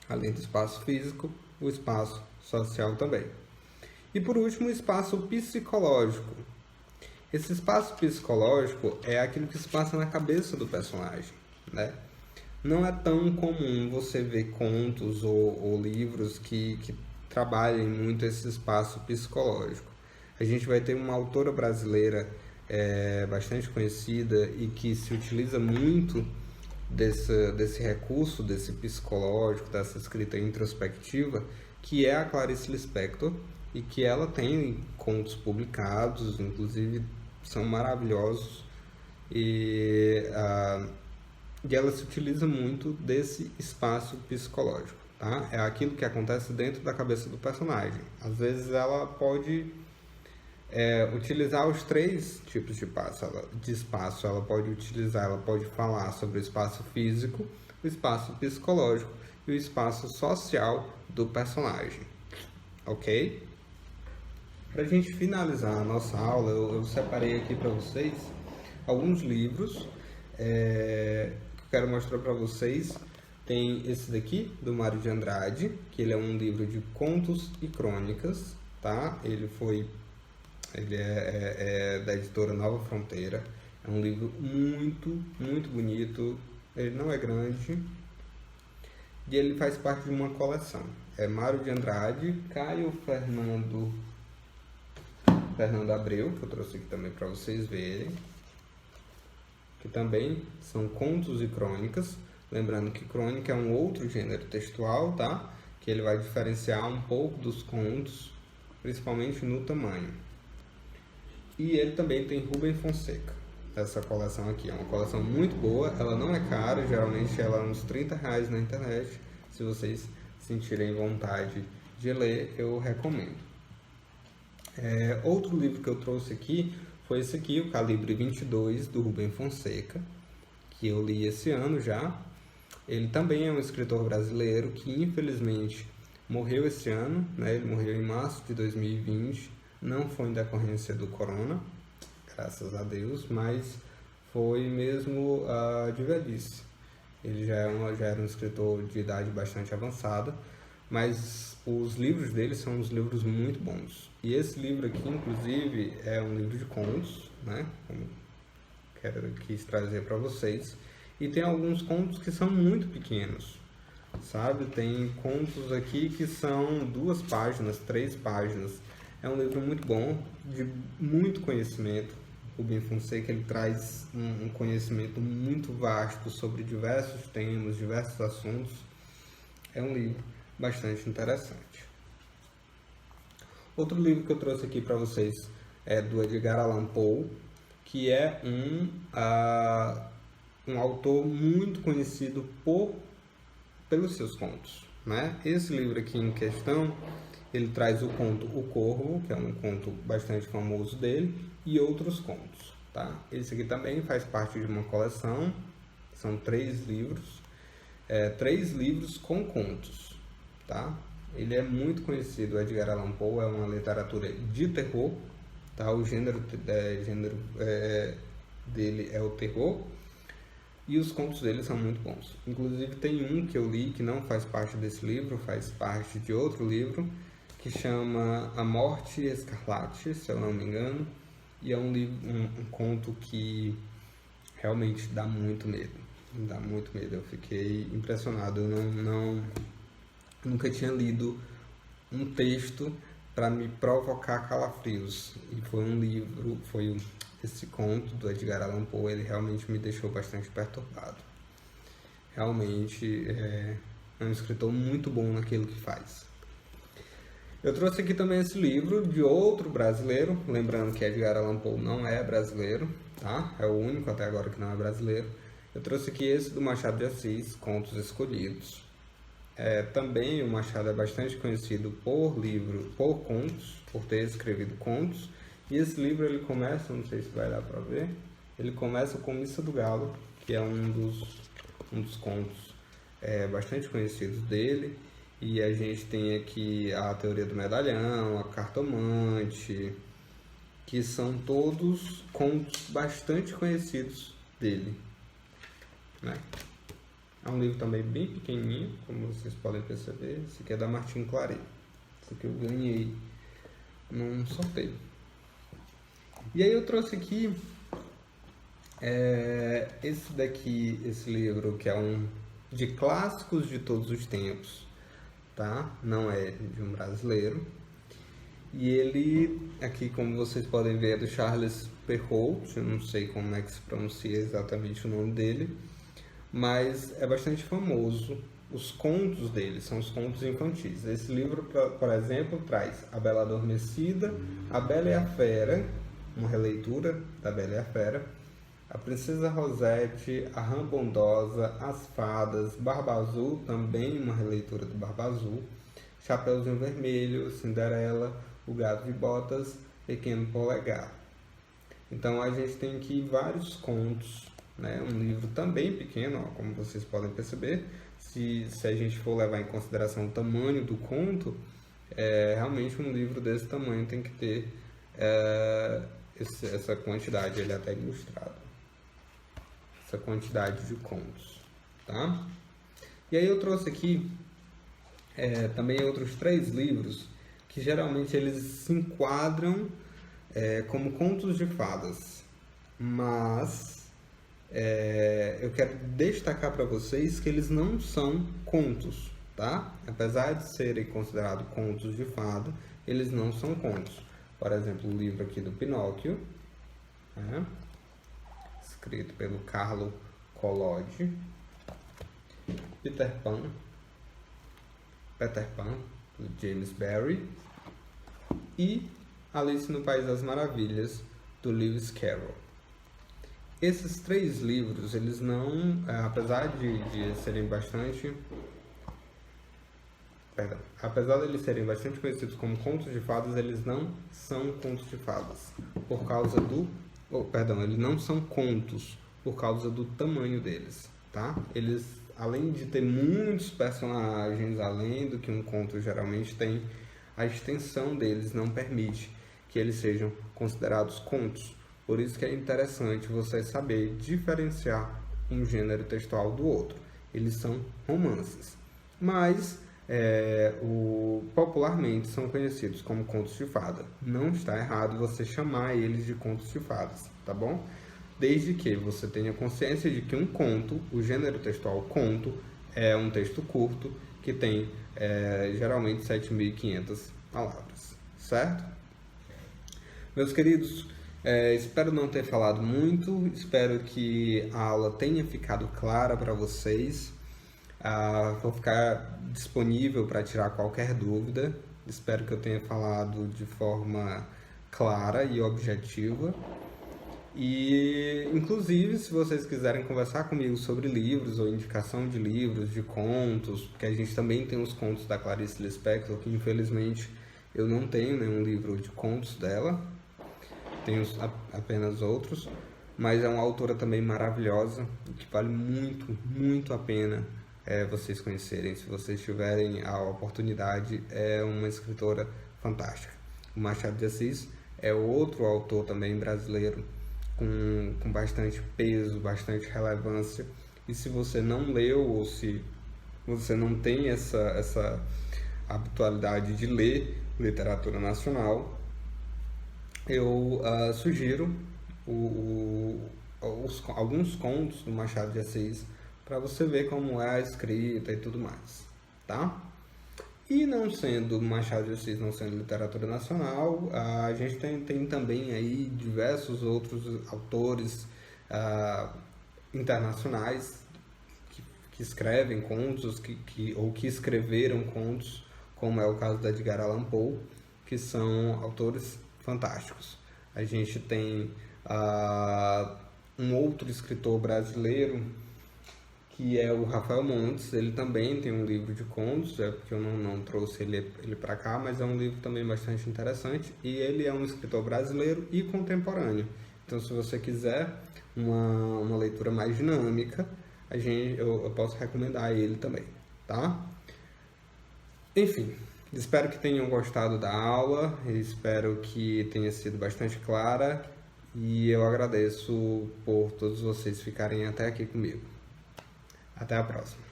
Além do espaço físico, o espaço social também. E por último, o espaço psicológico. Esse espaço psicológico é aquilo que se passa na cabeça do personagem, né? Não é tão comum você ver contos ou livros que trabalhem muito esse espaço psicológico. A gente vai ter uma autora brasileira bastante conhecida e que se utiliza muito desse recurso, desse psicológico, dessa escrita introspectiva, que é a Clarice Lispector, e que ela tem contos publicados, inclusive são maravilhosos, e, e ela se utiliza muito desse espaço psicológico, tá? É aquilo que acontece dentro da cabeça do personagem. Às vezes ela pode utilizar os três tipos de espaço. Ela pode utilizar, ela pode falar sobre o espaço físico, o espaço psicológico e o espaço social do personagem, ok? Para a gente finalizar a nossa aula, eu separei aqui para vocês alguns livros que eu quero mostrar para vocês. Tem esse daqui, do Mário de Andrade, que ele é um livro de contos e crônicas, tá? Ele é da editora Nova Fronteira. É um livro muito, muito bonito. Ele não é grande e ele faz parte de uma coleção. É Mário de Andrade, Caio Fernando Abreu, que eu trouxe aqui também para vocês verem, que também são contos e crônicas. Lembrando que crônica é um outro gênero textual, tá? Que ele vai diferenciar um pouco dos contos, principalmente no tamanho. E ele também tem Rubem Fonseca. Essa coleção aqui é uma coleção muito boa, ela não é cara, geralmente ela é uns R$30 na internet. Se vocês sentirem vontade de ler, eu recomendo. Outro livro que eu trouxe aqui foi esse aqui, o Calibre 22, do Rubem Fonseca, que eu li esse ano já. Ele também é um escritor brasileiro que infelizmente morreu esse ano, né? Ele morreu em março de 2020, não foi em decorrência do corona, graças a Deus, mas foi mesmo de velhice. Ele já era um escritor de idade bastante avançada, mas os livros dele são uns livros muito bons. E esse livro aqui, inclusive, é um livro de contos, né? Como quis trazer para vocês. E tem alguns contos que são muito pequenos, sabe? Tem contos aqui que são 2 páginas, 3 páginas. É um livro muito bom, de muito conhecimento. O Rubem Fonseca ele traz um conhecimento muito vasto sobre diversos temas, diversos assuntos. É um livro bastante interessante. Outro livro que eu trouxe aqui para vocês é do Edgar Allan Poe, que é um autor muito conhecido pelos seus contos, né? Esse livro aqui em questão, ele traz o conto O Corvo, que é um conto bastante famoso dele, e outros contos, tá? Esse aqui também faz parte de uma coleção, são 3 livros, 3 livros com contos, tá? Ele é muito conhecido, o Edgar Allan Poe é uma literatura de terror, tá? O gênero dele é o terror, e os contos dele são muito bons. Inclusive tem um que eu li que não faz parte desse livro, faz parte de outro livro, que chama A Morte Escarlate, se eu não me engano, e é um conto que realmente dá muito medo. Dá muito medo, eu fiquei impressionado, eu nunca tinha lido um texto para me provocar calafrios, e esse conto do Edgar Allan Poe, ele realmente me deixou bastante perturbado. Realmente é um escritor muito bom naquilo que faz. Eu trouxe aqui também esse livro de outro brasileiro, lembrando que Edgar Allan Poe não é brasileiro, tá? É o único até agora que não é brasileiro. Eu trouxe aqui esse do Machado de Assis, Contos Escolhidos. Também o Machado é bastante conhecido por contos, por ter escrevido contos. E esse livro ele começa, não sei se vai dar para ver, ele começa com Missa do Galo, que é um dos contos bastante conhecidos dele. E a gente tem aqui a Teoria do Medalhão, a Cartomante, que são todos contos bastante conhecidos dele, né? É um livro também bem pequenininho, como vocês podem perceber. Esse aqui é da Martin Claret. Esse aqui eu ganhei num sorteio. E aí eu trouxe aqui esse livro, que é um de clássicos de todos os tempos, tá? Não é de um brasileiro. E ele, aqui como vocês podem ver, é do Charles Perrault. Eu não sei como é que se pronuncia exatamente o nome dele, mas é bastante famoso. Os contos dele são os contos infantis. Esse livro, por exemplo, traz A Bela Adormecida, A Bela e a Fera, uma releitura da Bela e a Fera, A Princesa Rosete, A Rã Bondosa, As Fadas, Barba Azul, também uma releitura do Barba Azul, Chapeuzinho Vermelho, Cinderela, O Gato de Botas, Pequeno Polegar. Então a gente tem aqui vários contos, né? Um livro também pequeno, ó, como vocês podem perceber. Se a gente for levar em consideração o tamanho do conto, realmente um livro desse tamanho tem que ter essa quantidade, ele é até ilustrado, essa quantidade de contos, tá? E aí eu trouxe aqui também outros 3 livros que geralmente eles se enquadram como contos de fadas, mas eu quero destacar para vocês que eles não são contos, tá? Apesar de serem considerados contos de fada, eles não são contos. Por exemplo, o livro aqui do Pinóquio, escrito pelo Carlo Collodi, Peter Pan, do James Barrie, e Alice no País das Maravilhas, do Lewis Carroll. Esses 3 livros, eles não, apesar de serem bastante, apesar de eles serem bastante conhecidos como contos de fadas, eles não são contos de fadas, por causa do, eles não são contos, por causa do tamanho deles, tá? Eles, além de ter muitos personagens, além do que um conto geralmente tem, a extensão deles não permite que eles sejam considerados contos. Por isso que é interessante você saber diferenciar um gênero textual do outro. Eles são romances, mas popularmente são conhecidos como contos de fada. Não está errado você chamar eles de contos de fadas, tá bom? Desde que você tenha consciência de que um conto, o gênero textual conto, é um texto curto que tem geralmente 7.500 palavras, certo? Meus queridos, espero não ter falado muito, espero que a aula tenha ficado clara para vocês. Vou ficar disponível para tirar qualquer dúvida. Espero que eu tenha falado de forma clara e objetiva. E, inclusive, se vocês quiserem conversar comigo sobre livros ou indicação de livros, de contos, porque a gente também tem os contos da Clarice Lispector, que infelizmente eu não tenho nenhum livro de contos dela, tenho apenas outros, mas é uma autora também maravilhosa, que vale muito, muito a pena vocês conhecerem. Se vocês tiverem a oportunidade, é uma escritora fantástica. O Machado de Assis é outro autor também brasileiro, com bastante peso, bastante relevância. E se você não leu, ou se você não tem essa habitualidade de ler literatura nacional, eu sugiro alguns contos do Machado de Assis para você ver como é a escrita e tudo mais, tá? E não sendo Machado de Assis, não sendo literatura nacional, a gente tem também aí diversos outros autores internacionais que escrevem contos, ou que escreveram contos, como é o caso da Edgar Allan Poe, que são autores fantásticos. A gente tem um outro escritor brasileiro, que é o Rafael Montes. Ele também tem um livro de contos, porque eu não trouxe ele para cá, mas é um livro também bastante interessante, e ele é um escritor brasileiro e contemporâneo. Então, se você quiser uma leitura mais dinâmica, eu posso recomendar ele também, tá? Enfim, espero que tenham gostado da aula, espero que tenha sido bastante clara, e eu agradeço por todos vocês ficarem até aqui comigo. Até a próxima.